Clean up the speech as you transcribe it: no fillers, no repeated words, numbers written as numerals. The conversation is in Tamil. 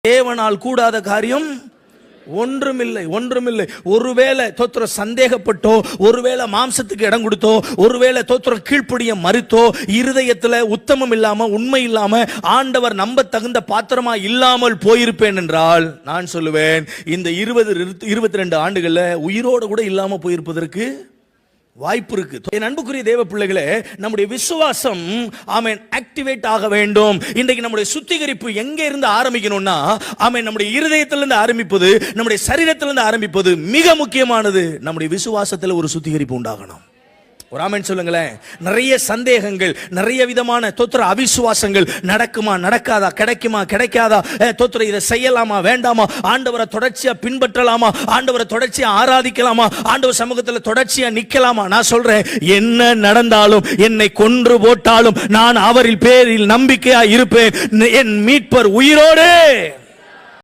தேவனால் கூடாத காரியம் ஒன்றுமில்லை. ஒருவேளை தோத்திர சந்தேகப்பட்டோ, ஒருவேளை மாம்சத்துக்கு இடம் கொடுத்தோ, ஒருவேளை தோத்திர கீழ்ப்படிய மறுத்தோ, இருதயத்தில் உத்தமம் இல்லாம, உண்மை இல்லாம, ஆண்டவர் நம்ப தகுந்த பாத்திரமா இல்லாமல் போயிருப்பேன் என்றால், நான் சொல்லுவேன் இந்த 22 ஆண்டுகள்ல உயிரோடு கூட இல்லாம போயிருப்பதற்கு வாய்ப்பு இருக்கு. என் அன்புக்குரிய தேவ பிள்ளைகளே, நம்முடைய விசுவாசம் ஆமென் ஆக்டிவேட் ஆக வேண்டும். இன்றைக்கு நம்முடைய சுத்திகரிப்பு எங்க இருந்து ஆரம்பிக்கணும்னா, ஆமென் நம்முடைய இருதயத்திலிருந்து ஆரம்பிப்பது, நம்முடைய சரீரத்திலிருந்து ஆரம்பிப்பது மிக முக்கியமானது. நம்முடைய விசுவாசத்தில் ஒரு சுத்திகரிப்பு உண்டாகணும். ஒரு ஆமென் சொல்லுங்களேன். நிறைய சந்தேகங்கள், நிறைய விதமான தோத்திர அவிசுவாசங்கள், நடக்குமா நடக்காதா, கிடைக்குமா கிடைக்காதா, தோத்திர இதை செய்யலாமா வேண்டாமா, ஆண்டவரை தொடர்ச்சியா பின்பற்றலாமா, ஆண்டவரை தொடர்ச்சியா ஆராதிக்கலாமா, ஆண்டவர் சமூகத்தில் தொடர்ச்சியா நிக்கலாமா. நான் சொல்றேன், என்ன நடந்தாலும், என்னை கொன்று போட்டாலும் நான் அவரில் பேரில் நம்பிக்கையா இருப்பேன். என் மீட்பர் உயிரோடு